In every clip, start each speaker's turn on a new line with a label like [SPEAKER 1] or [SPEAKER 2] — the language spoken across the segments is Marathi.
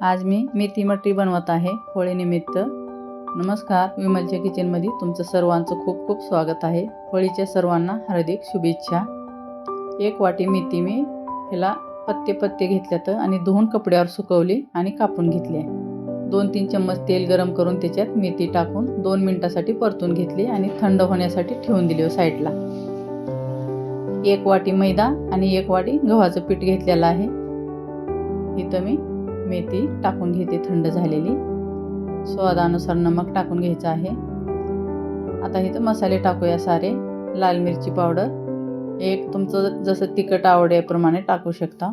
[SPEAKER 1] आज मी मेथी मटरी बनवत आहे होळीनिमित्त। नमस्कार, विमलच्या किचनमध्ये तुमचं सर्वांचं खूप खूप स्वागत आहे। होळीच्या सर्वांना हार्दिक शुभेच्छा। एक वाटी मेथी मी ह्याला पत्ते पत्ते घेतल्यात आणि धुवून कपड्यावर सुकवली आणि कापून घेतली आहे। 2-3 चम्मच तेल गरम करून त्याच्यात मेथी टाकून 2 मिनिटांसाठी परतून घेतली आणि थंड होण्यासाठी ठेवून दिली साईडला। 1 वाटी मैदा आणि 1 वाटी गव्हाचं पीठ घेतलेलं आहे। इथं मी मेथी टाकून घेते थंड झालेली। स्वादानुसार नमक टाकून घ्यायचं आहे। आता इथं मसाले टाकूया सारे। लाल मिरची पावडर एक तुमचं जसं तिखट आवडीप्रमाणे टाकू शकता।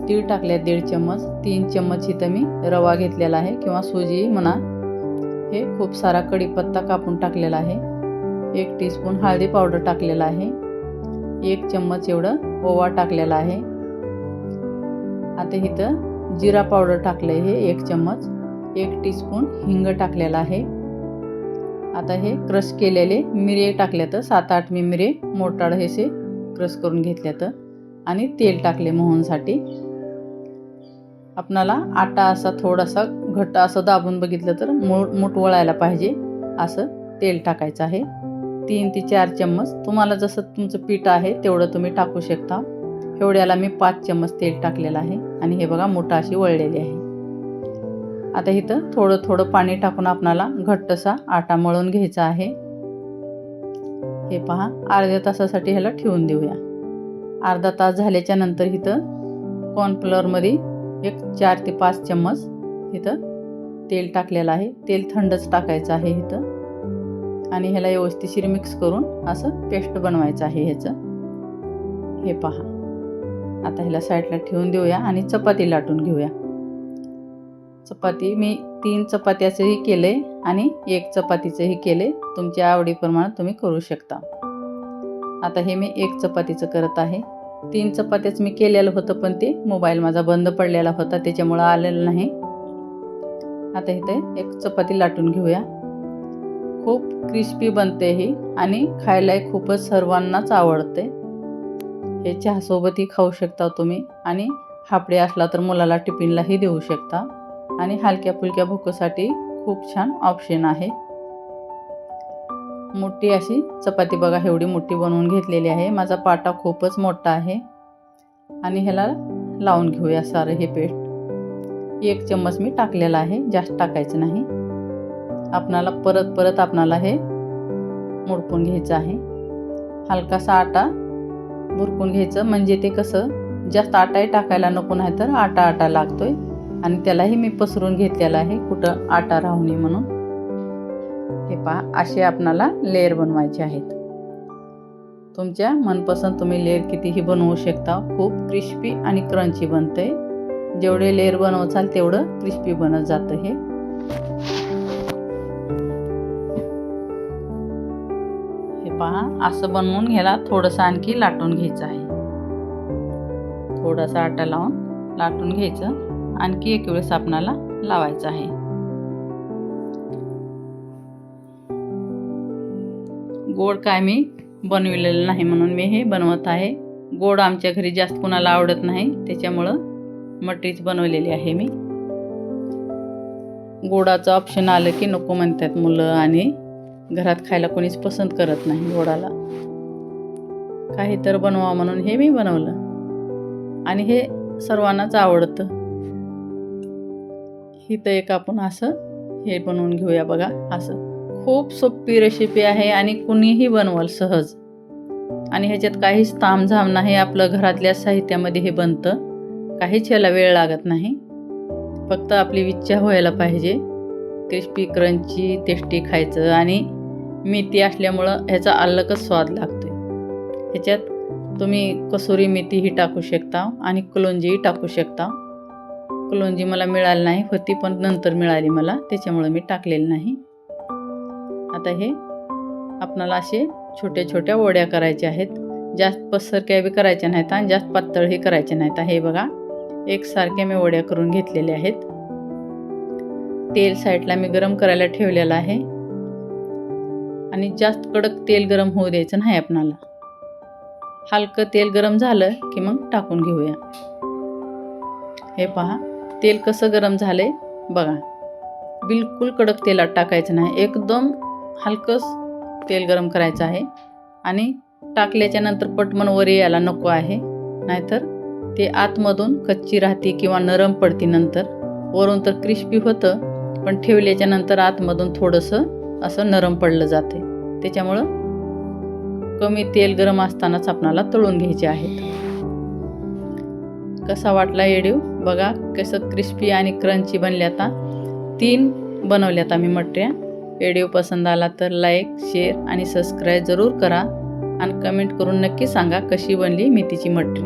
[SPEAKER 1] तीळ टाकले 1.5 चम्मच। 3 चम्मच इथं मी रवा घेतलेला आहे किंवा सुजी म्हणा। हे खूप सारा कढीपत्ता कापून टाकलेला आहे। 1 टीस्पून हळदी पावडर टाकलेला आहे। 1 चम्मच एवढं ओवा टाकलेला आहे। आता इथं जिरा पावडर टाकले हे 1 चम्मच। 1 टीस्पून हिंग टाकलेला आहे। आता हे क्रश केलेले मिरे टाकल्यात 7-8 मी मिरे मोठाड हेसे क्रश करून घेतल्यात आणि तेल टाकले मोहनसाठी। आपणाला आटा असा थोडासा घट्ट असं दाबून बघितलं तर मूठ वळायला पाहिजे असं तेल टाकायचं आहे। 3 ते 4 चम्मच तुम्हाला जसं तुमचं पीठ आहे तेवढं तुम्ही टाकू शकता। एवढ्याला मी 5 चम्मच तेल टाकलेलं आहे आणि हे बघा मोठा अशी वळलेली आहे। आता इथं थोडं थोडं पाणी टाकून आपणाला घट्टसा आटा मळून घ्यायचा आहे। हे पहा अर्ध्या तासासाठी ह्याला ठेवून देऊया। अर्धा तास झाल्याच्या नंतर इथं कॉर्नफ्लोअरमध्ये एक 4 ते 5 चम्मच इथं तेल टाकलेलं आहे। तेल थंडच टाकायचं आहे इथं आणि ह्याला व्यवस्थितशीर मिक्स करून असं पेस्ट बनवायचं आहे ह्याचं। हे पहा आता ह्याला साईडला ठेवून देऊया आणि चपाती लाटून घेऊया। चपाती मी 3 चपात्याचंही केले आणि 1 चपातीचंही केले। तुमच्या आवडीप्रमाणे तुम्ही करू शकता। आता हे मी 1 चपातीचं करत आहे। 3 चपात्याच मी केलेलं होतं पण ते मोबाईल माझा बंद पडलेला होता त्याच्यामुळे आलेलं नाही। आता इथे 1 चपाती लाटून घेऊया। खूप क्रिस्पी बनते ही आणि खायला खूपच सर्वांनाच आवडते। हे चहासोबतही खाऊ शकता तुम्ही आणि हापडे असला तर मुलाला टिफिनलाही देऊ शकता आणि हलक्या फुलक्या भुकेसाठी खूप छान ऑप्शन आहे। मोठी अशी चपाती बघा एवढी मोठी बनवून घेतलेली आहे। माझा पाटा खूपच मोठा आहे आणि ह्याला लावून घेऊया सारं हे पेस्ट। 1 चम्मच मी टाकलेला आहे, जास्त टाकायचं नाही। आपणाला परत आपणाला हे मोडपून घ्यायचं आहे। हलकासा आटा बुरकून घ्यायचं म्हणजे ते कसं जास्त आटाही टाकायला नको नाही तर आटा लागतोय आणि त्यालाही मी पसरून घेतलेला आहे कुठं आटा राहू नये म्हणून। हे पहा असे आपणाला लेयर बनवायचे आहेत। तुमच्या मनपसंत तुम्ही लेयर कितीही बनवू शकता। खूप क्रिस्पी आणि क्रंची बनते। जेवढे लेयर बनवचाल तेवढं क्रिस्पी बनत जातं हे। पहा असं बनवून ह्याला थोडंसं आणखी लाटून घ्यायचं आहे। थोडासा आटा लावून लाटून घ्यायचं। आणखी एक वेळेस आपणाला लावायचं आहे। गोड काय मी बनविलेलं नाही म्हणून मी हे बनवत आहे। गोड आमच्या घरी जास्त कोणाला आवडत नाही त्याच्यामुळं मटरीच बनवलेली आहे मी। गोडाचं ऑप्शन आलं की नको म्हणतात मुलं आणि घरात खायला कोणीच पसंत करत नाही गोडाला। काही तर बनवा म्हणून हे मी बनवलं आणि हे सर्वांनाच आवडतं। इथं एक आपण असं हे बनवून घेऊया बघा। असं खूप सोपी रेसिपी आहे आणि कुणीही बनवल सहज आणि ह्याच्यात काहीच तामझाम नाही। आपलं घरातल्या साहित्यामध्ये हे बनतं। काहीच ह्याला वेळ लागत नाही। फक्त आपली इच्छा व्हायला पाहिजे। क्रिस्पी क्रंची टेस्टी खायचं आणि मेथी असल्यामुळं ह्याचा अलगच स्वाद लागतोय। ह्याच्यात तुम्ही कसुरी मेथीही टाकू शकता आणि कलोंजीही टाकू शकता। कलोंजी मला मिळाली नाही होती पण नंतर मिळाली मला त्याच्यामुळे मी टाकलेली नाही। आता हे आपणाला असे छोट्या छोट्या वड्या करायच्या आहेत। जास्त पसरक्या बी करायच्या नाहीत आणि जास्त पातळही करायच्या नाहीत। हे बघा एकसारख्या मी वड्या करून घेतलेल्या आहेत। तेल साईडला मी गरम करायला ठेवलेलं आहे आणि जास्त कडक तेल गरम होऊ द्यायचं नाही आपणाला। हलकं तेल गरम झालं की मग टाकून घेऊया। हे पहा तेल कसं गरम झालंय बघा. बिलकुल कडक तेलात टाकायचं नाही, एकदम हलकंच तेल गरम करायचं आहे. आणि टाकल्याच्या नंतर पटमन वर यायला नको आहे, नाहीतर ते आतमधून कच्ची राहते किंवा नरम पडते. नंतर वरून तर क्रिस्पी होतं, पण ठेवल्याच्या नंतर आतमधून थोडंसं असं नरम पडलं जाते. त्याच्यामुळं कमी तेल गरम असतानाच आपणाला तळून घ्यायचे आहेत. कसा वाटला व्हिडिओ बघा, कसं क्रिस्पी आणि क्रंची बनले. आता 3 बनवल्यात आम्ही मटऱ्या. व्हिडिओ पसंत आला तर लाईक, शेअर आणि सबस्क्राईब जरूर करा आणि कमेंट करून नक्की सांगा कशी बनली मेथीची मटरी.